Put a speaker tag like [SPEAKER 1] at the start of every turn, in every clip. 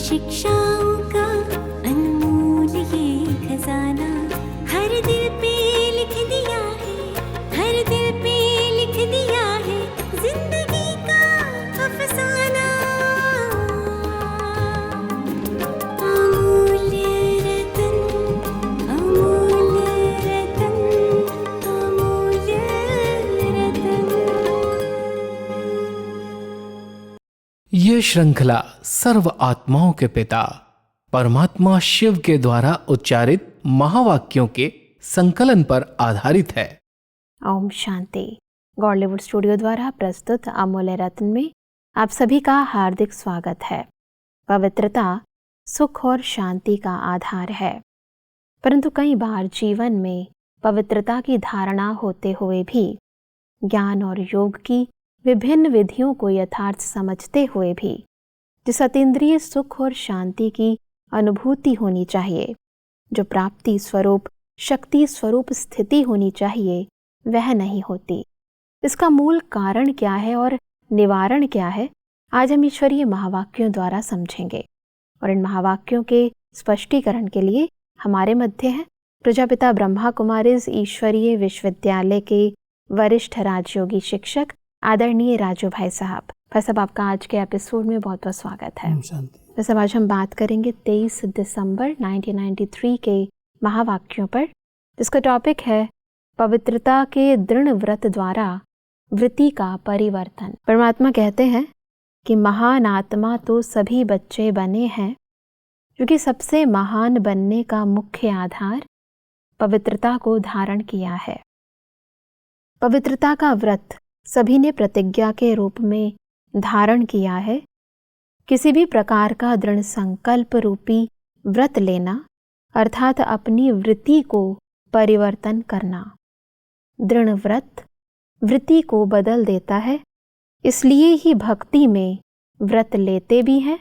[SPEAKER 1] शिक्षाओं का अनमोल ये खजाना हर दिल पे लिख दिया है, हर दिल पे लिख दिया है जिंदगी का अफसाना। अमूल्य रतन, अमूल्य रतन, अमूल्य रतन।
[SPEAKER 2] ये श्रृंखला सर्व आत्माओं के पिता परमात्मा शिव के द्वारा उच्चारित महावाक्यों के संकलन पर आधारित है।
[SPEAKER 3] ओम शांति। गॉडलीवुड स्टूडियो द्वारा प्रस्तुत अमूल्य रत्न में आप सभी का हार्दिक स्वागत है। पवित्रता सुख और शांति का आधार है, परंतु कई बार जीवन में पवित्रता की धारणा होते हुए भी, ज्ञान और योग की विभिन्न विधियों को यथार्थ समझते हुए भी जिस अतीन्द्रिय सुख और शांति की अनुभूति होनी चाहिए, जो प्राप्ति स्वरूप शक्ति स्वरूप स्थिति होनी चाहिए, वह नहीं होती। इसका मूल कारण क्या है और निवारण क्या है, आज हम ईश्वरीय महावाक्यों द्वारा समझेंगे। और इन महावाक्यों के स्पष्टीकरण के लिए हमारे मध्य हैं प्रजापिता ब्रह्मा कुमारीज ईश्वरीय विश्वविद्यालय के वरिष्ठ राजयोगी शिक्षक आदरणीय राजू भाई साहब। भाई साहब, आपका आज के एपिसोड में बहुत बहुत स्वागत है। भाई साहब, आज हम बात करेंगे 23 दिसंबर 1993 के महावाक्यों पर, जिसका टॉपिक है पवित्रता के दृढ़ व्रत द्वारा वृत्ति का परिवर्तन। परमात्मा कहते हैं कि महान आत्मा तो सभी बच्चे बने हैं, क्योंकि सबसे महान बनने का मुख्य आधार पवित्रता को धारण किया है। पवित्रता का व्रत सभी ने प्रतिज्ञा के रूप में धारण किया है। किसी भी प्रकार का दृढ़ संकल्प रूपी व्रत लेना, अर्थात अपनी वृत्ति को परिवर्तन करना। दृढ़ व्रत वृत्ति को बदल देता है, इसलिए ही भक्ति में व्रत लेते भी हैं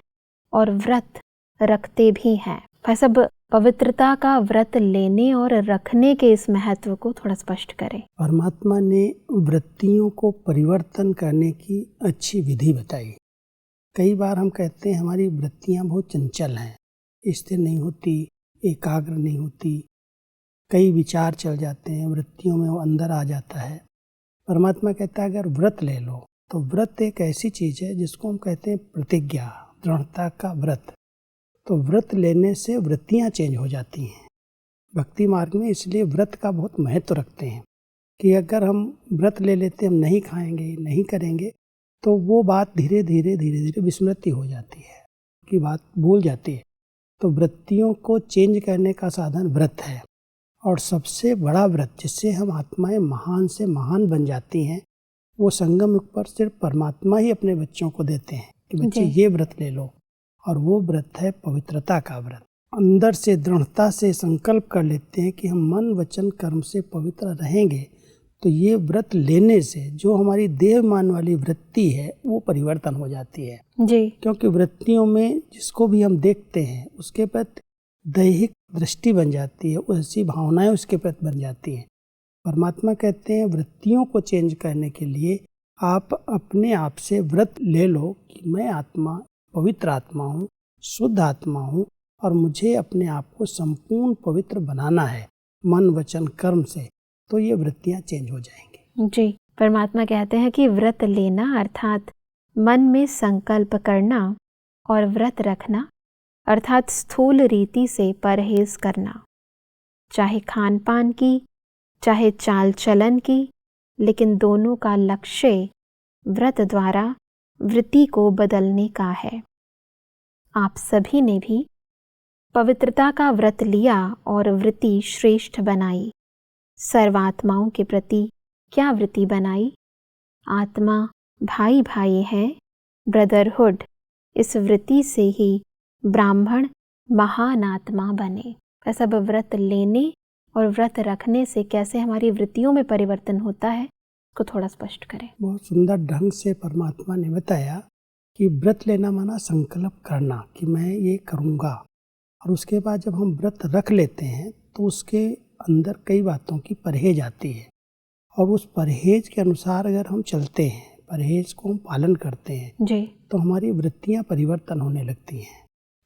[SPEAKER 3] और व्रत रखते भी हैं। भाई साहब, पवित्रता का व्रत लेने और रखने के इस महत्व को थोड़ा स्पष्ट करें।
[SPEAKER 4] परमात्मा ने वृत्तियों को परिवर्तन करने की अच्छी विधि बताई। कई बार हम कहते हैं हमारी वृत्तियां बहुत चंचल हैं, स्थिर नहीं होती, एकाग्र नहीं होती, कई विचार चल जाते हैं, वृत्तियों में वो अंदर आ जाता है। परमात्मा कहता है अगर व्रत ले लो, तो व्रत एक ऐसी चीज़ है जिसको हम कहते हैं प्रतिज्ञा, दृढ़ता का व्रत। तो व्रत लेने से वृत्तियां चेंज हो जाती हैं। भक्ति मार्ग में इसलिए व्रत का बहुत महत्व रखते हैं कि अगर हम व्रत ले लेते, हम नहीं खाएंगे, नहीं करेंगे, तो वो बात धीरे धीरे विस्मृति हो जाती है, कि बात भूल जाती है। तो वृत्तियों को चेंज करने का साधन व्रत है। और सबसे बड़ा व्रत जिससे हम आत्माएं महान से महान बन जाती हैं, वो संगम युग पर सिर्फ परमात्मा ही अपने बच्चों को देते हैं कि बच्चे ये व्रत ले लो। और वो व्रत है पवित्रता का व्रत। अंदर से दृढ़ता से संकल्प कर लेते हैं कि हम मन वचन कर्म से पवित्र रहेंगे, तो ये व्रत लेने से जो हमारी देहमान वाली वृत्ति है वो परिवर्तन हो जाती है
[SPEAKER 3] जी।
[SPEAKER 4] क्योंकि वृत्तियों में जिसको भी हम देखते हैं उसके प्रति दैहिक दृष्टि बन जाती है, ऐसी भावनाएं उसके प्रति बन जाती हैं। परमात्मा कहते हैं वृत्तियों को चेंज करने के लिए आप अपने आप से व्रत ले लो कि मैं आत्मा पवित्र आत्मा हूँ, शुद्ध आत्मा हूँ, और मुझे अपने आप को संपूर्ण पवित्र बनाना है मन वचन कर्म से, तो ये वृत्तियाँ चेंज हो जाएंगी।
[SPEAKER 3] जी। परमात्मा कहते हैं कि व्रत लेना अर्थात मन में संकल्प करना और व्रत रखना अर्थात स्थूल रीति से परहेज करना, चाहे खान पान की, चाहे चाल चलन की, लेकिन दोनों का लक्ष्य व्रत द्वारा वृत्ति को बदलने का है। आप सभी ने भी पवित्रता का व्रत लिया और वृत्ति श्रेष्ठ बनाई। सर्वात्माओं के प्रति क्या वृत्ति बनाई? आत्मा भाई भाई है, ब्रदरहुड। इस वृत्ति से ही ब्राह्मण महान आत्मा बने। ऐसा व्रत लेने और व्रत रखने से कैसे हमारी वृत्तियों में परिवर्तन होता है, को थोड़ा स्पष्ट करें।
[SPEAKER 4] बहुत सुंदर ढंग से परमात्मा ने बताया कि व्रत लेना माना संकल्प करना कि मैं ये करूँगा, और उसके बाद जब हम व्रत रख लेते हैं तो उसके अंदर कई बातों की परहेज आती है, और उस परहेज के अनुसार अगर हम चलते हैं, परहेज को हम पालन करते हैं
[SPEAKER 3] जी,
[SPEAKER 4] तो हमारी वृत्तियाँ परिवर्तन होने लगती हैं।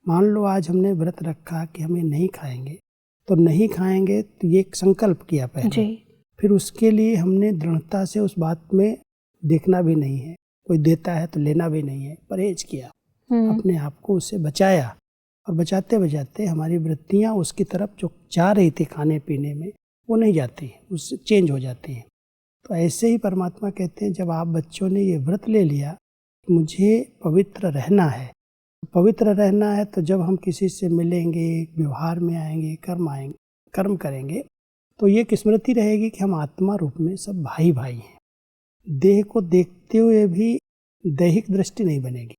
[SPEAKER 4] मान लो आज हमने व्रत रखा कि हमें नहीं खाएंगे, तो नहीं खाएंगे तो ये एक संकल्प किया पहले
[SPEAKER 3] जी।
[SPEAKER 4] फिर उसके लिए हमने दृढ़ता से उस बात में देखना भी नहीं है, कोई देता है तो लेना भी नहीं है, परहेज किया, अपने आप को उससे बचाया और बचाते बचाते हमारी वृत्तियाँ उसकी तरफ जो जा रही थी खाने पीने में वो नहीं जाती हैं, उससे चेंज हो जाती हैं। तो ऐसे ही परमात्मा कहते हैं जब आप बच्चों ने ये व्रत ले लिया मुझे पवित्र रहना है, पवित्र रहना है तो जब हम किसी से मिलेंगे, व्यवहार में आएंगे, कर्म करेंगे तो ये स्मृति रहेगी कि हम आत्मा रूप में सब भाई भाई हैं। देह को देखते हुए भी दैहिक दृष्टि नहीं बनेगी।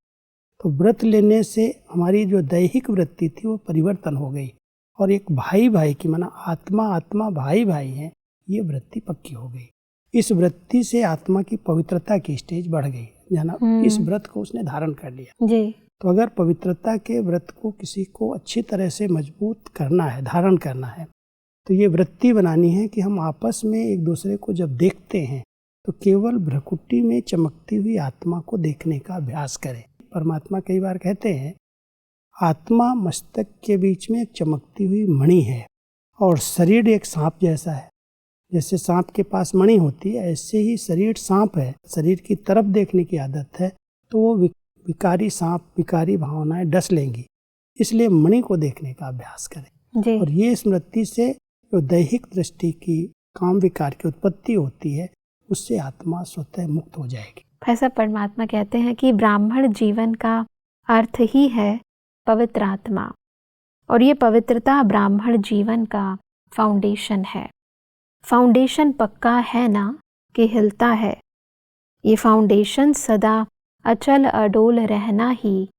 [SPEAKER 4] तो व्रत लेने से हमारी जो दैहिक वृत्ति थी वो परिवर्तन हो गई और एक भाई भाई की माना आत्मा भाई भाई हैं, ये वृत्ति पक्की हो गई। इस वृत्ति से आत्मा की पवित्रता की स्टेज बढ़ गई, जाना इस व्रत को उसने धारण कर लिया
[SPEAKER 3] जी।
[SPEAKER 4] तो अगर पवित्रता के व्रत को किसी को अच्छी तरह से मजबूत करना है, धारण करना है, तो ये वृत्ति बनानी है कि हम आपस में एक दूसरे को जब देखते हैं तो केवल भ्रकुटी में चमकती हुई आत्मा को देखने का अभ्यास करें। परमात्मा कई बार कहते हैं आत्मा मस्तक के बीच में एक चमकती हुई मणि है और शरीर एक सांप जैसा है। जैसे सांप के पास मणि होती है ऐसे ही शरीर सांप है, शरीर की तरफ देखने की आदत है तो वो विकारी सांप, विकारी भावनाएं डस लेंगी, इसलिए मणि को देखने का अभ्यास करें
[SPEAKER 3] जी।
[SPEAKER 4] और ये स्मृति से जो दैहिक दृष्टि की काम विकार की उत्पत्ति होती है उससे आत्मा स्वतः मुक्त हो जाएगी।
[SPEAKER 3] ऐसा परमात्मा कहते हैं कि ब्राह्मण जीवन का अर्थ ही है पवित्र आत्मा और ये पवित्रता ब्राह्मण जीवन का फाउंडेशन है। फाउंडेशन पक्का है ना कि हिलता है। ये फाउंडेशन सदा अचल अडोल रहना ही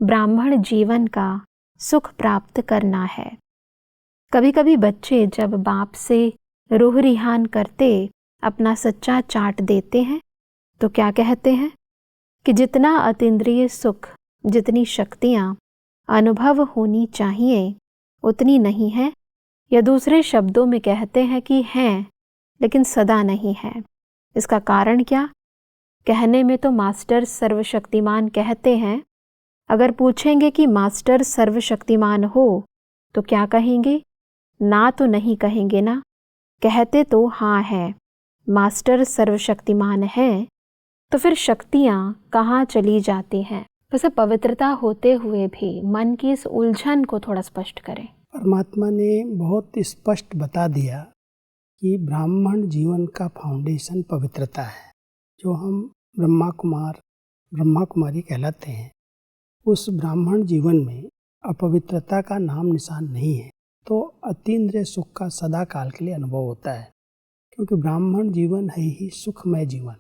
[SPEAKER 3] ब्राह्मण जीवन का सुख प्राप्त करना है। कभी कभी बच्चे जब बाप से रूह रिहान करते अपना सच्चा चाट देते हैं तो क्या कहते हैं कि जितना अतीन्द्रिय सुख, जितनी शक्तियाँ अनुभव होनी चाहिए उतनी नहीं है, या दूसरे शब्दों में कहते हैं कि हैं लेकिन सदा नहीं है। इसका कारण क्या? कहने में तो मास्टर सर्वशक्तिमान कहते हैं, अगर पूछेंगे कि मास्टर सर्वशक्तिमान हो तो क्या कहेंगे? ना तो नहीं कहेंगे ना, कहते तो हाँ है, मास्टर सर्वशक्तिमान है, तो फिर शक्तियाँ कहाँ चली जाती हैं? वैसे पवित्रता होते हुए भी मन की इस उलझन को थोड़ा स्पष्ट करें।
[SPEAKER 4] परमात्मा ने बहुत स्पष्ट बता दिया कि ब्राह्मण जीवन का फाउंडेशन पवित्रता है। जो हम ब्रह्मा कुमारी कहलाते हैं, उस ब्राह्मण जीवन में अपवित्रता का नाम निशान नहीं है तो अतीन्द्रिय सुख का सदा काल के लिए अनुभव होता है, क्योंकि ब्राह्मण जीवन है ही सुखमय जीवन।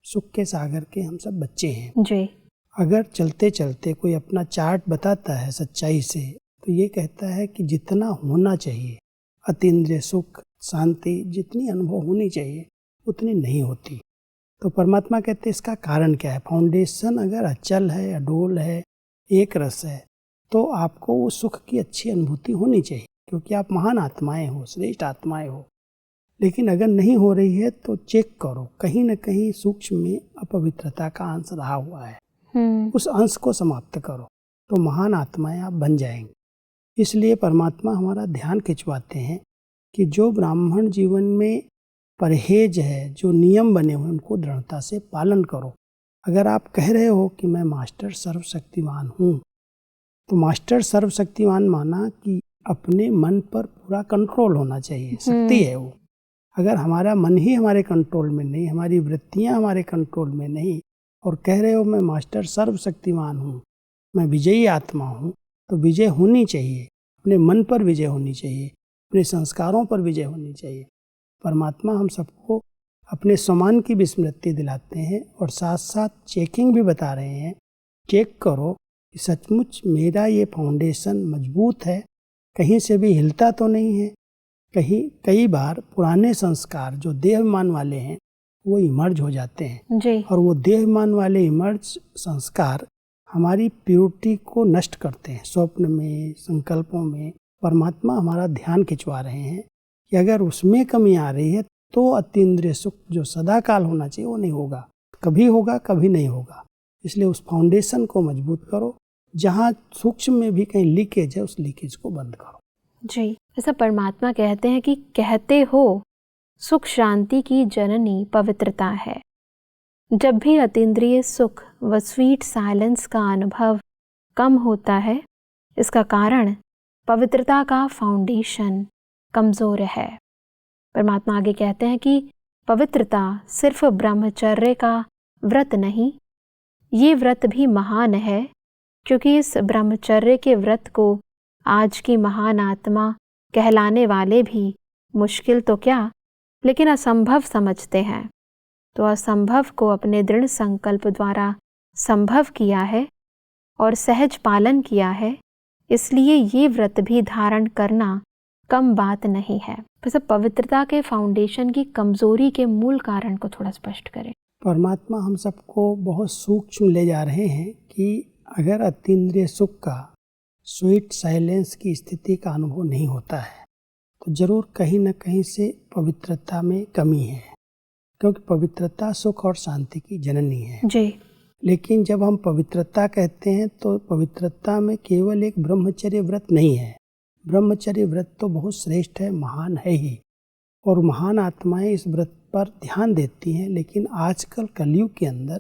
[SPEAKER 4] सुख के सागर के हम सब बच्चे हैं
[SPEAKER 3] जी।
[SPEAKER 4] अगर चलते चलते कोई अपना चार्ट बताता है सच्चाई से तो ये कहता है कि जितना होना चाहिए अतीन्द्रिय सुख शांति जितनी अनुभव होनी चाहिए उतनी नहीं होती। तो परमात्मा कहते हैं इसका कारण क्या है? फाउंडेशन अगर अचल है, अडोल है, एक रस है तो आपको वो सुख की अच्छी अनुभूति होनी चाहिए, क्योंकि आप महान आत्माएं हो, श्रेष्ठ आत्माएं हो। लेकिन अगर नहीं हो रही है तो चेक करो, कहीं न कहीं सूक्ष्म में अपवित्रता का अंश रहा हुआ है, उस अंश को समाप्त करो तो महान आत्माएं आप बन जाएंगे। इसलिए परमात्मा हमारा ध्यान खिंचवाते हैं कि जो ब्राह्मण जीवन में परहेज है, जो नियम बने हुए उनको दृढ़ता से पालन करो। अगर आप कह रहे हो कि मैं मास्टर सर्वशक्तिमान हूँ, तो मास्टर सर्वशक्तिमान माना कि अपने मन पर पूरा कंट्रोल होना चाहिए, शक्ति है वो। अगर हमारा मन ही हमारे कंट्रोल में नहीं, हमारी वृत्तियाँ हमारे कंट्रोल में नहीं, और कह रहे हो मैं मास्टर सर्वशक्तिमान हूँ, मैं विजयी आत्मा हूँ, तो विजय होनी चाहिए, अपने मन पर विजय होनी चाहिए, अपने संस्कारों पर विजय होनी चाहिए। परमात्मा हम सबको अपने सम्मान की भी स्मृति दिलाते हैं और साथ साथ चेकिंग भी बता रहे हैं। चेक करो कि सचमुच मेरा ये फाउंडेशन मजबूत है, कहीं से भी हिलता तो नहीं है। कई बार पुराने संस्कार जो देहाभिमान वाले हैं वो इमर्ज हो जाते हैं
[SPEAKER 3] जी।
[SPEAKER 4] और वो देहाभिमान वाले इमर्ज संस्कार हमारी प्योरिटी को नष्ट करते हैं। स्वप्न में, संकल्पों में परमात्मा हमारा ध्यान खिंचवा रहे हैं कि अगर उसमें कमी आ रही है तो अतीन्द्रिय सुख जो सदा काल होना चाहिए वो नहीं होगा, कभी होगा कभी नहीं होगा। इसलिए उस फाउंडेशन को मजबूत करो, जहाँ सूक्ष्म में भी कहीं लीकेज है, उस लीकेज को बंद करो।
[SPEAKER 3] जी, ऐसा परमात्मा कहते हैं कि कहते हो सुख शांति की जननी पवित्रता है। जब भी अतीन्द्रिय सुख व स्वीट साइलेंस का अनुभव कम होता है, इसका कारण पवित्रता का फाउंडेशन कमजोर है। परमात्मा आगे कहते हैं कि पवित्रता सिर्फ ब्रह्मचर्य का व्रत नहीं, ये व्रत भी महान है, क्योंकि इस ब्रह्मचर्य के व्रत को आज की महान आत्मा कहलाने वाले भी मुश्किल तो क्या, लेकिन असंभव समझते हैं। तो असंभव को अपने दृढ़ संकल्प द्वारा संभव किया है और सहज पालन किया है, इसलिए ये व्रत भी धारण करना कम बात नहीं है। वैसे पवित्रता के फाउंडेशन की कमजोरी के मूल कारण को थोड़ा स्पष्ट करें।
[SPEAKER 4] परमात्मा हम सबको बहुत सूक्ष्म ले जा रहे हैं कि अगर अतीन्द्रिय सुख का, स्वीट साइलेंस की स्थिति का अनुभव नहीं होता है तो जरूर कहीं न कहीं से पवित्रता में कमी है, क्योंकि पवित्रता सुख और शांति की जननी है
[SPEAKER 3] जी।
[SPEAKER 4] लेकिन जब हम पवित्रता कहते हैं तो पवित्रता में केवल एक ब्रह्मचर्य व्रत नहीं है। ब्रह्मचर्य व्रत तो बहुत श्रेष्ठ है, महान है ही, और महान आत्माएं इस व्रत पर ध्यान देती हैं। लेकिन आजकल कलयुग के अंदर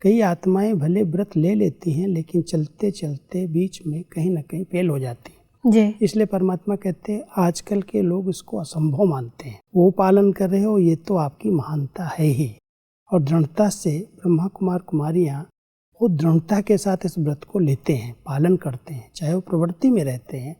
[SPEAKER 4] कई आत्माएं भले व्रत ले लेती हैं, लेकिन चलते चलते बीच में कहीं न कहीं फेल हो जाती हैं।
[SPEAKER 3] जी।
[SPEAKER 4] इसलिए परमात्मा कहते हैं आजकल के लोग इसको असंभव मानते हैं। वो पालन कर रहे हो, ये तो आपकी महानता है ही। और दृढ़ता से ब्रह्मा कुमार कुमारियाँ बहुत दृढ़ता के साथ इस व्रत को लेते हैं, पालन करते हैं। चाहे वो प्रवृत्ति में रहते हैं,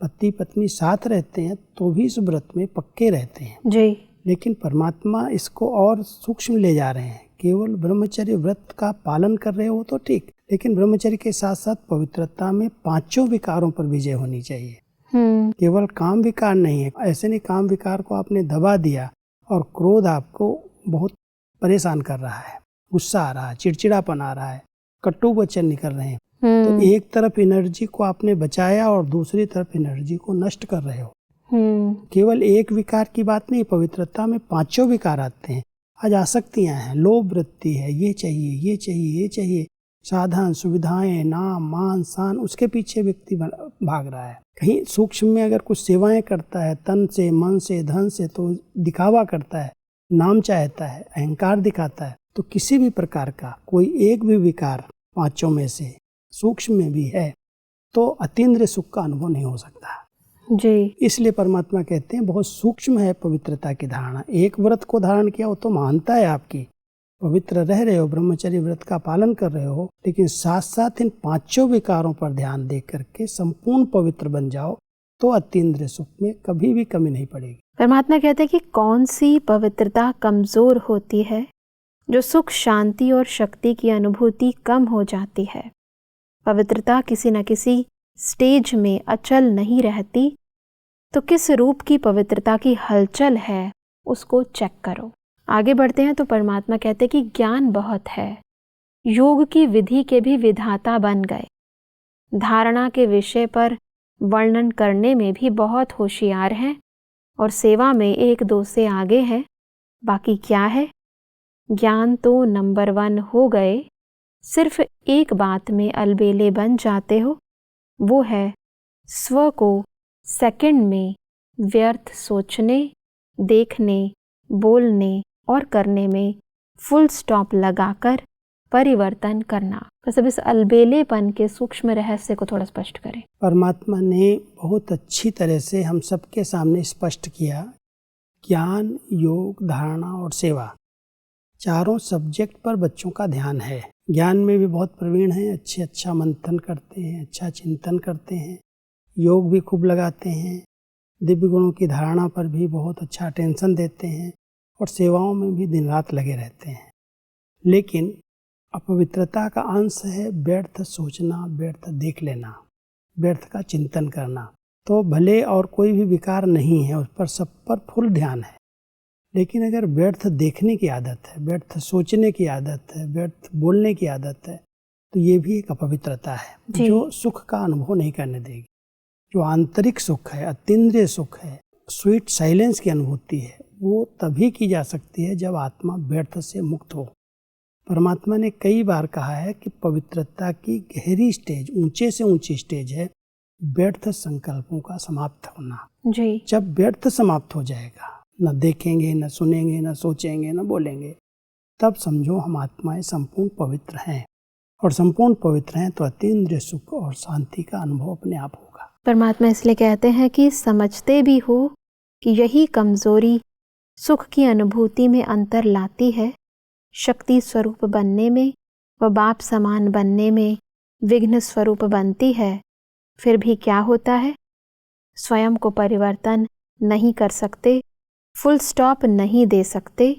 [SPEAKER 4] पति पत्नी साथ रहते हैं, तो भी इस व्रत में पक्के रहते हैं
[SPEAKER 3] जी।
[SPEAKER 4] लेकिन परमात्मा इसको और सूक्ष्म ले जा रहे हैं। केवल ब्रह्मचर्य व्रत का पालन कर रहे हो तो ठीक, लेकिन ब्रह्मचर्य के साथ साथ पवित्रता में पांचों विकारों पर विजय होनी चाहिए। केवल काम विकार नहीं है। ऐसे नहीं काम विकार को आपने दबा दिया और क्रोध आपको बहुत परेशान कर रहा है, गुस्सा आ रहा है, चिड़चिड़ापन आ रहा है, कटु वचन निकल रहे हैं, तो एक तरफ एनर्जी को आपने बचाया और दूसरी तरफ एनर्जी को नष्ट कर रहे हो। केवल एक विकार की बात नहीं, पवित्रता में पांचों विकार आते हैं। आज आसक्तियां हैं, लोभ वृत्ति है, ये चाहिए ये चाहिए ये चाहिए, साधन सुविधाएं, नाम मान शान, उसके पीछे व्यक्ति भाग रहा है। कहीं सूक्ष्म में अगर कुछ सेवाएं करता है, तन से मन से धन से, तो दिखावा करता है, नाम चाहता है, अहंकार दिखाता है। तो किसी भी प्रकार का कोई एक भी विकार पांचों में से सूक्ष्म में भी है तो अतीन्द्रिय सुख का अनुभव नहीं हो सकता
[SPEAKER 3] जी।
[SPEAKER 4] इसलिए परमात्मा कहते हैं बहुत सूक्ष्म है पवित्रता की धारणा। एक व्रत को धारण किया हो तो महानता है आपकी, पवित्र रह रहे हो, ब्रह्मचर्य व्रत का पालन कर रहे हो, लेकिन साथ साथ इन पांचों विकारों पर ध्यान दे करके संपूर्ण पवित्र बन जाओ तो अतीन्द्रिय सुख में कभी भी कमी नहीं पड़ेगी।
[SPEAKER 3] परमात्मा कहते हैं कि कौन सी पवित्रता कमजोर होती है, जो सुख शांति और शक्ति की अनुभूति कम हो जाती है। पवित्रता किसी न किसी स्टेज में अचल नहीं रहती, तो किस रूप की पवित्रता की हलचल है उसको चेक करो। आगे बढ़ते हैं तो परमात्मा कहते हैं कि ज्ञान बहुत है, योग की विधि के भी विधाता बन गए, धारणा के विषय पर वर्णन करने में भी बहुत होशियार हैं और सेवा में एक दो से आगे हैं। बाकी क्या है, ज्ञान तो नंबर 1 हो गए, सिर्फ एक बात में अलबेले बन जाते हो, वो है स्व को सेकंड में व्यर्थ सोचने, देखने, बोलने और करने में फुल स्टॉप लगाकर परिवर्तन करना। बस अब इस अलबेलेपन के सूक्ष्म रहस्य को थोड़ा स्पष्ट करें।
[SPEAKER 4] परमात्मा ने बहुत अच्छी तरह से हम सबके सामने स्पष्ट किया, ज्ञान, योग, धारणा और सेवा, चारों सब्जेक्ट पर बच्चों का ध्यान है। ज्ञान में भी बहुत प्रवीण हैं, अच्छा मंथन करते हैं, अच्छा चिंतन करते हैं, योग भी खूब लगाते हैं, दिव्य गुणों की धारणा पर भी बहुत अच्छा अटेंशन देते हैं और सेवाओं में भी दिन रात लगे रहते हैं। लेकिन अपवित्रता का अंश है व्यर्थ सोचना, व्यर्थ देख लेना, व्यर्थ का चिंतन करना। तो भले और कोई भी विकार नहीं है, उस पर सब पर फुल ध्यान है, लेकिन अगर व्यर्थ देखने की आदत है, व्यर्थ सोचने की आदत है, व्यर्थ बोलने की आदत है, तो ये भी एक अपवित्रता है जो सुख का अनुभव नहीं करने देगी। जो आंतरिक सुख है, अतीन्द्रिय सुख है, स्वीट साइलेंस की अनुभूति है, वो तभी की जा सकती है जब आत्मा व्यर्थ से मुक्त हो, परमात्मा ने कई बार कहा है कि पवित्रता की गहरी स्टेज, ऊंचे से ऊंची स्टेज है व्यर्थ संकल्पों का समाप्त होना।
[SPEAKER 3] जी।
[SPEAKER 4] जब व्यर्थ समाप्त हो जाएगा, न देखेंगे, न सुनेंगे, न सोचेंगे, न बोलेंगे, तब समझो हम आत्माएं संपूर्ण पवित्र हैं। और संपूर्ण पवित्र हैं तो अतीन्द्रिय सुख और शांति का अनुभव अपने आप होगा।
[SPEAKER 3] परमात्मा इसलिए कहते हैं कि समझते भी हो कि यही कमजोरी सुख की अनुभूति में अंतर लाती है, शक्ति स्वरूप बनने में व बाप समान बनने में विघ्न स्वरूप बनती है, फिर भी क्या होता है? स्वयं को परिवर्तन नहीं कर सकते, फुल स्टॉप नहीं दे सकते।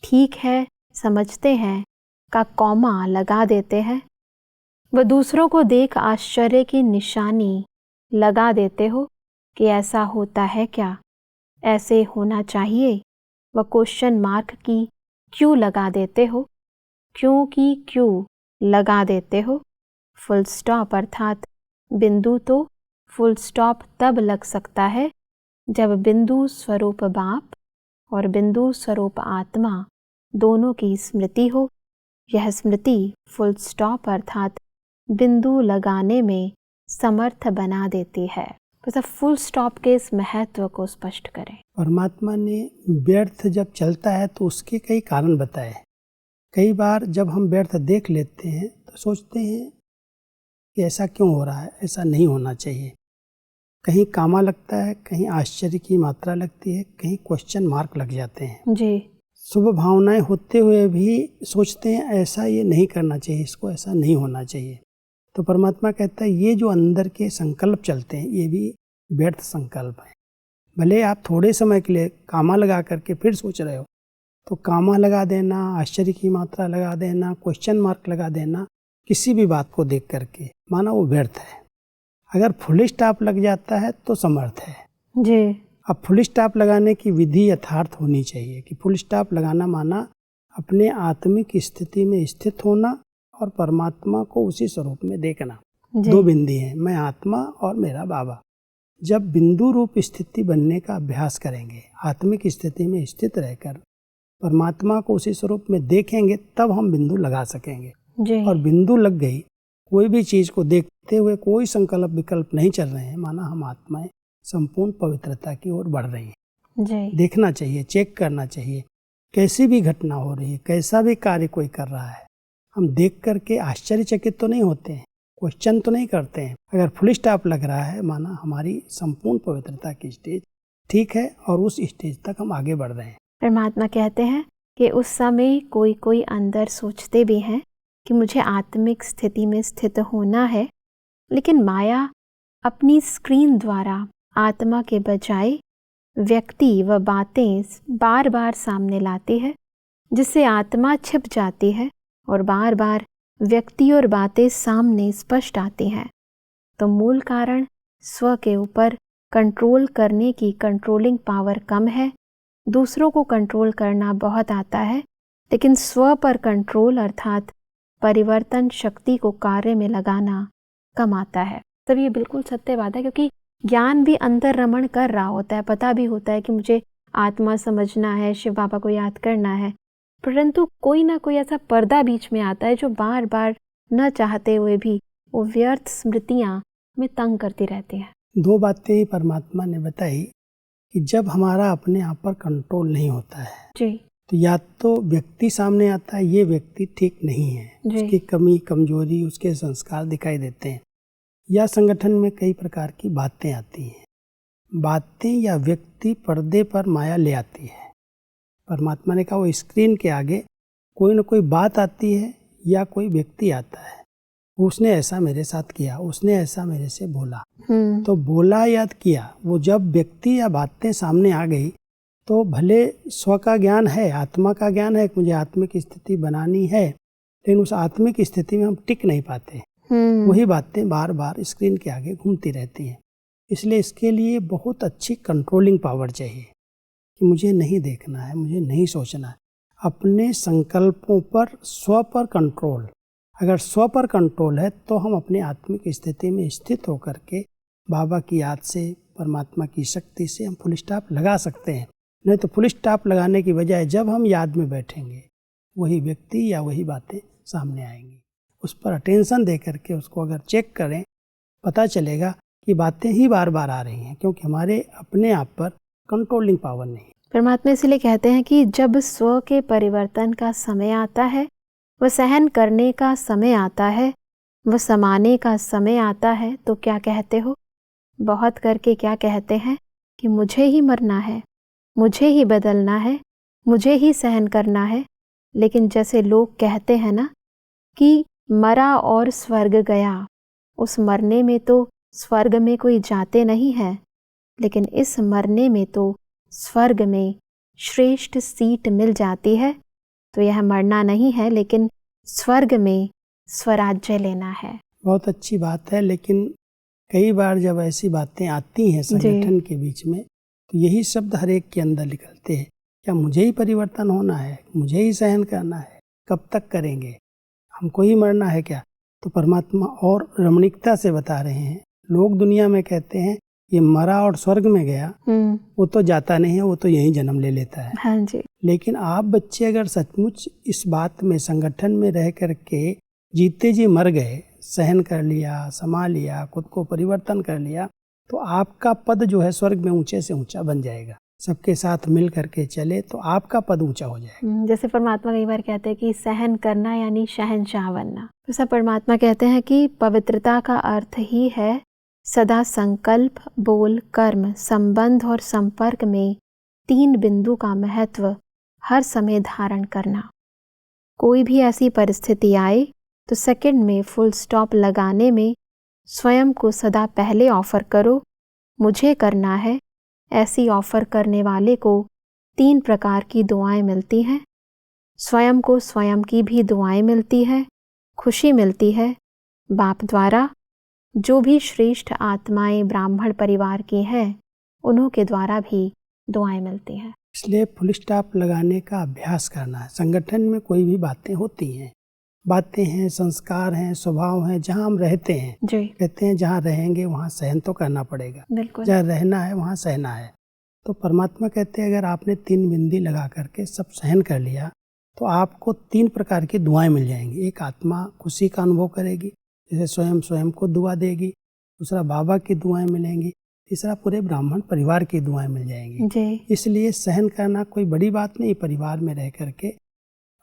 [SPEAKER 3] ठीक है, समझते हैं का कॉमा लगा देते हैं, व दूसरों को देख आश्चर्य की निशानी लगा देते हो कि ऐसा होता है क्या, ऐसे होना चाहिए, व क्वेश्चन मार्क की क्यों लगा देते हो, क्यों की क्यों लगा देते हो। फुल स्टॉप अर्थात बिंदु तो फुल स्टॉप तब लग सकता है जब बिंदु स्वरूप बाप और बिंदु स्वरूप आत्मा दोनों की स्मृति हो। यह स्मृति फुल स्टॉप अर्थात बिंदु लगाने में समर्थ बना देती है। तो फुल स्टॉप के इस महत्व को स्पष्ट करें।
[SPEAKER 4] परमात्मा ने व्यर्थ जब चलता है तो उसके कई कारण बताए। कई बार जब हम व्यर्थ देख लेते हैं तो सोचते हैं कि ऐसा क्यों हो रहा है, ऐसा नहीं होना चाहिए। कहीं कामा लगता है, कहीं आश्चर्य की मात्रा लगती है, कहीं क्वेश्चन मार्क लग जाते हैं।
[SPEAKER 3] जी।
[SPEAKER 4] शुभ भावनाएं होते हुए भी सोचते हैं ऐसा ये नहीं करना चाहिए, इसको ऐसा नहीं होना चाहिए। तो परमात्मा कहता है ये जो अंदर के संकल्प चलते हैं ये भी व्यर्थ संकल्प हैं। भले आप थोड़े समय के लिए कामा लगा करके फिर सोच रहे हो, तो कामा लगा देना, आश्चर्य की मात्रा लगा देना, क्वेश्चन मार्क लगा देना किसी भी बात को देख करके, माना वो व्यर्थ है। अगर फुल स्टॉप लग जाता है तो समर्थ है।
[SPEAKER 3] जी।
[SPEAKER 4] अब फुल स्टॉप लगाने की विधि यथार्थ होनी चाहिए कि फुल स्टॉप लगाना माना अपने आत्मिक स्थिति में स्थित होना और परमात्मा को उसी स्वरूप में देखना। दो बिंदी हैं, मैं आत्मा और मेरा बाबा। जब बिंदु रूप स्थिति बनने का अभ्यास करेंगे, आत्मिक स्थिति में स्थित रहकर परमात्मा को उसी स्वरूप में देखेंगे, तब हम बिंदु लगा सकेंगे।
[SPEAKER 3] जी।
[SPEAKER 4] और बिंदु लग गई, कोई भी चीज को देखते हुए कोई संकल्प विकल्प नहीं चल रहे हैं, माना हम आत्माएं संपूर्ण पवित्रता की ओर बढ़ रही हैं।
[SPEAKER 3] जी।
[SPEAKER 4] देखना चाहिए, चेक करना चाहिए, कैसी भी घटना हो रही है, कैसा भी कार्य कोई कर रहा है, हम देख करके आश्चर्यचकित तो नहीं होते हैं, क्वेश्चन तो नहीं करते हैं। अगर फुल स्टॉप लग रहा है, माना हमारी संपूर्ण पवित्रता की स्टेज ठीक है और उस स्टेज तक हम आगे बढ़ रहे हैं।
[SPEAKER 3] परमात्मा कहते हैं कि उस समय कोई कोई अंदर सोचते भी हैं कि मुझे आत्मिक स्थिति में स्थित होना है, लेकिन माया अपनी स्क्रीन द्वारा आत्मा के बजाय व्यक्ति व बातें बार बार सामने लाती है, जिससे आत्मा छिप जाती है और बार बार व्यक्ति और बातें सामने स्पष्ट आती हैं। तो मूल कारण स्व के ऊपर कंट्रोल करने की कंट्रोलिंग पावर कम है। दूसरों को कंट्रोल करना बहुत आता है, लेकिन स्व पर कंट्रोल अर्थात परिवर्तन शक्ति को कार्य में लगाना कम आता है। तब ये बिल्कुल सत्य बात है, क्योंकि ज्ञान भी अंतर रमण कर रहा होता है, पता भी होता है कि मुझे आत्मा समझना है, शिव बाबा को याद करना है, परंतु कोई ना कोई ऐसा पर्दा बीच में आता है जो बार बार न चाहते हुए भी वो व्यर्थ स्मृतियां में तंग करती रहती हैं।
[SPEAKER 4] दो बातें ही परमात्मा ने बताई कि जब हमारा अपने आप पर कंट्रोल नहीं होता है
[SPEAKER 3] जी,
[SPEAKER 4] तो या तो व्यक्ति सामने आता है, ये व्यक्ति ठीक नहीं है, उसकी कमी कमजोरी, उसके संस्कार दिखाई देते हैं, या संगठन में कई प्रकार की बातें आती हैं। बातें या व्यक्ति पर्दे पर माया ले आती है। परमात्मा ने कहा वो स्क्रीन के आगे कोई न कोई बात आती है या कोई व्यक्ति आता है, उसने ऐसा मेरे साथ किया, उसने ऐसा मेरे से बोला, तो बोला याद किया, वो जब व्यक्ति या बातें सामने आ गई तो भले स्व का ज्ञान है, आत्मा का ज्ञान है कि मुझे आत्मिक स्थिति बनानी है, लेकिन उस आत्मिक स्थिति में हम टिक नहीं पाते। वही बातें बार बार स्क्रीन के आगे घूमती रहती हैं। इसलिए इसके लिए बहुत अच्छी कंट्रोलिंग पावर चाहिए कि मुझे नहीं देखना है, मुझे नहीं सोचना है। अपने संकल्पों पर, स्व पर कंट्रोल। अगर स्व पर कंट्रोल है तो हम अपने आत्मिक स्थिति में स्थित होकर के बाबा की याद से, परमात्मा की शक्ति से हम फुल स्टॉप लगा सकते हैं। नहीं तो फुल स्टॉप लगाने की बजाय जब हम याद में बैठेंगे, वही व्यक्ति या वही बातें सामने आएंगी। उस पर अटेंशन दे करके उसको अगर चेक करें, पता चलेगा कि बातें ही बार बार आ रही हैं, क्योंकि हमारे अपने आप पर कंट्रोलिंग पावर नहीं है।
[SPEAKER 3] परमात्मा इसलिए कहते हैं कि जब स्व के परिवर्तन का समय आता है, वह सहन करने का समय आता है, वह समाने का समय आता है, तो क्या कहते हो? बहुत करके क्या कहते हैं कि मुझे ही मरना है, मुझे ही बदलना है, मुझे ही सहन करना है। लेकिन जैसे लोग कहते हैं ना कि मरा और स्वर्ग गया, उस मरने में तो स्वर्ग में कोई जाते नहीं है, लेकिन इस मरने में तो स्वर्ग में श्रेष्ठ सीट मिल जाती है। तो यह मरना नहीं है, लेकिन स्वर्ग में स्वराज्य लेना है।
[SPEAKER 4] बहुत अच्छी बात है, लेकिन कई बार जब ऐसी बातें आती हैं संगठन के बीच में, तो यही शब्द हर एक के अंदर निकलते हैं, क्या मुझे ही परिवर्तन होना है, मुझे ही सहन करना है, कब तक करेंगे, हमको ही मरना है क्या? तो परमात्मा और रमणीकता से बता रहे हैं, लोग दुनिया में कहते हैं ये मरा और स्वर्ग में गया, वो तो जाता नहीं है, वो तो यहीं जन्म ले लेता है।
[SPEAKER 3] हाँ जी।
[SPEAKER 4] लेकिन आप बच्चे अगर सचमुच इस बात में संगठन में रह करके जीते जी मर गए, सहन कर लिया, समा लिया, खुद को परिवर्तन कर लिया, तो आपका पद जो है स्वर्ग में ऊंचे से ऊंचा बन जाएगा। सबके साथ मिल करके चले तो आपका पद ऊंचा हो जाएगा।
[SPEAKER 3] जैसे परमात्मा कई बार कहते हैं कि सहन करना यानी शहंशाह बनना। जैसा परमात्मा कहते हैं कि पवित्रता का अर्थ ही है सदा संकल्प, बोल, कर्म, संबंध और संपर्क में 3 बिंदु का महत्व हर समय धारण करना। कोई भी ऐसी परिस्थिति आए तो सेकंड में फुल स्टॉप लगाने में स्वयं को सदा पहले ऑफर करो, मुझे करना है। ऐसी ऑफर करने वाले को 3 प्रकार की दुआएं मिलती हैं। स्वयं को स्वयं की भी दुआएं मिलती है, खुशी मिलती है। बाप द्वारा जो भी श्रेष्ठ आत्माएं ब्राह्मण परिवार की हैं, उन्हों के द्वारा भी दुआएं मिलती हैं।
[SPEAKER 4] इसलिए फुल स्टॉप लगाने का अभ्यास करना है। संगठन में कोई भी बातें होती हैं, बातें हैं, संस्कार हैं, स्वभाव हैं, जहाँ हम रहते हैं
[SPEAKER 3] जी।
[SPEAKER 4] कहते हैं जहाँ रहेंगे वहाँ सहन तो करना पड़ेगा,
[SPEAKER 3] बिल्कुल।
[SPEAKER 4] जहाँ रहना है वहाँ सहना है। तो परमात्मा कहते हैं अगर आपने 3 बिंदी लगा करके सब सहन कर लिया तो आपको 3 प्रकार की दुआएं मिल जाएंगी। एक आत्मा खुशी का अनुभव करेगी, जैसे स्वयं को दुआ देगी। दूसरा बाबा की दुआएं मिलेंगी। तीसरा पूरे ब्राह्मण परिवार की दुआएं मिल जाएंगी
[SPEAKER 3] जी।
[SPEAKER 4] इसलिए सहन करना कोई बड़ी बात नहीं। परिवार में रह करके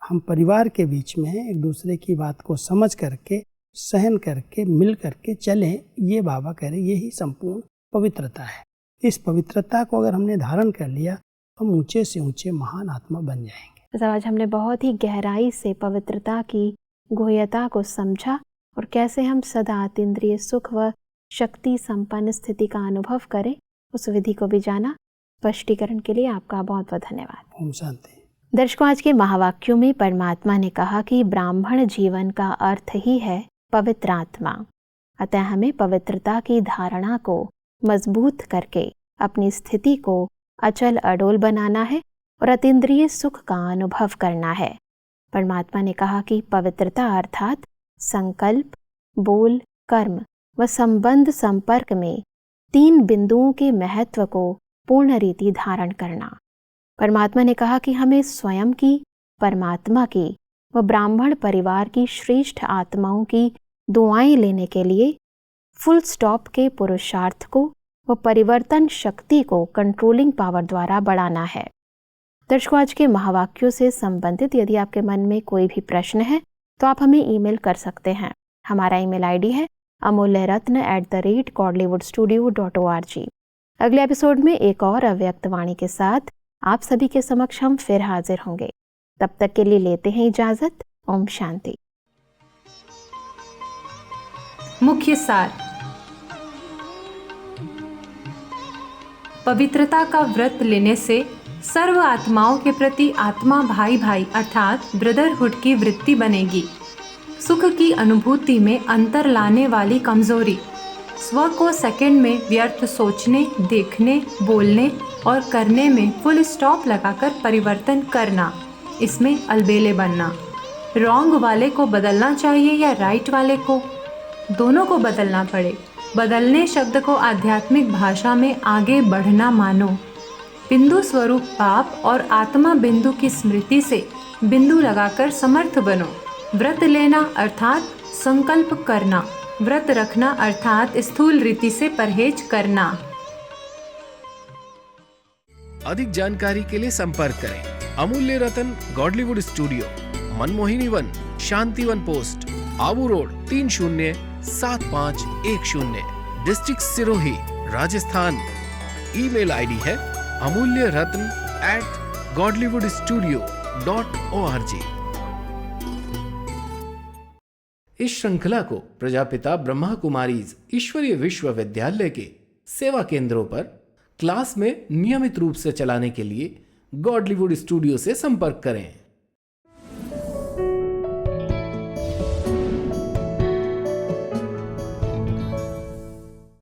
[SPEAKER 4] हम परिवार के बीच में एक दूसरे की बात को समझ करके सहन करके मिल करके चलें, ये बाबा कह रहे यही संपूर्ण पवित्रता है। इस पवित्रता को अगर हमने धारण कर लिया तो हम ऊंचे से ऊंचे महान आत्मा बन जाएंगे।
[SPEAKER 3] आज हमने बहुत ही गहराई से पवित्रता की गुह्यता को समझा और कैसे हम सदा अतीन्द्रिय सुख व शक्ति संपन्न स्थिति का अनुभव करें, उस विधि को भी जाना। स्पष्टीकरण के लिए आपका बहुत बहुत धन्यवाद।
[SPEAKER 4] ओम शांति।
[SPEAKER 3] दर्शकों, आज के महावाक्यों में परमात्मा ने कहा कि ब्राह्मण जीवन का अर्थ ही है पवित्र आत्मा। अतः हमें पवित्रता की धारणा को मजबूत करके अपनी स्थिति को अचल अडोल बनाना है और अतीन्द्रिय सुख का अनुभव करना है। परमात्मा ने कहा कि पवित्रता अर्थात संकल्प, बोल, कर्म व संबंध संपर्क में 3 बिंदुओं के महत्व को पूर्ण रीति धारण करना। परमात्मा ने कहा कि हमें स्वयं की, परमात्मा की व ब्राह्मण परिवार की श्रेष्ठ आत्माओं की दुआएं लेने के लिए फुल स्टॉप के पुरुषार्थ को व परिवर्तन शक्ति को कंट्रोलिंग पावर द्वारा बढ़ाना है। दर्शकों, आज के महावाक्यों से संबंधित यदि आपके मन में कोई भी प्रश्न है तो आप हमें ईमेल कर सकते हैं। हमारा ईमेल आईडी है amulyaratna@godlywoodstudio.org। अगले एपिसोड में एक और अव्यक्त वाणी के साथ आप सभी के समक्ष हम फिर हाजिर होंगे। तब तक के लिए लेते हैं इजाजत। ओम शांति।
[SPEAKER 5] मुख्य सार। पवित्रता का व्रत लेने से सर्व आत्माओं के प्रति आत्मा भाई भाई अर्थात ब्रदरहुड की वृत्ति बनेगी। सुख की अनुभूति में अंतर लाने वाली कमजोरी, स्व को सेकंड में व्यर्थ सोचने, देखने, बोलने और करने में फुल स्टॉप लगाकर परिवर्तन करना, इसमें अलबेले बनना। रॉन्ग वाले को बदलना चाहिए या राइट वाले को, दोनों को बदलना पड़े। बदलने शब्द को आध्यात्मिक भाषा में आगे बढ़ना मानो। बिंदु स्वरूप बाप और आत्मा बिंदु की स्मृति से बिंदु लगाकर समर्थ बनो। व्रत लेना अर्थात संकल्प करना, व्रत रखना अर्थात स्थूल रीति से परहेज करना।
[SPEAKER 2] अधिक जानकारी के लिए संपर्क करें Amulya Ratan Godlywood studio, Manmohini Van, Shanti Van post, Abu road 307510, district Sirohi, Rajasthan. Email ID है amulyaratn@godlywoodstudio.org। इस श्रृंखला को प्रजापिता ब्रह्मा कुमारीज ईश्वरीय विश्वविद्यालय के सेवा केंद्रों पर क्लास में नियमित रूप से चलाने के लिए गॉडलीवुड स्टूडियो से संपर्क करें।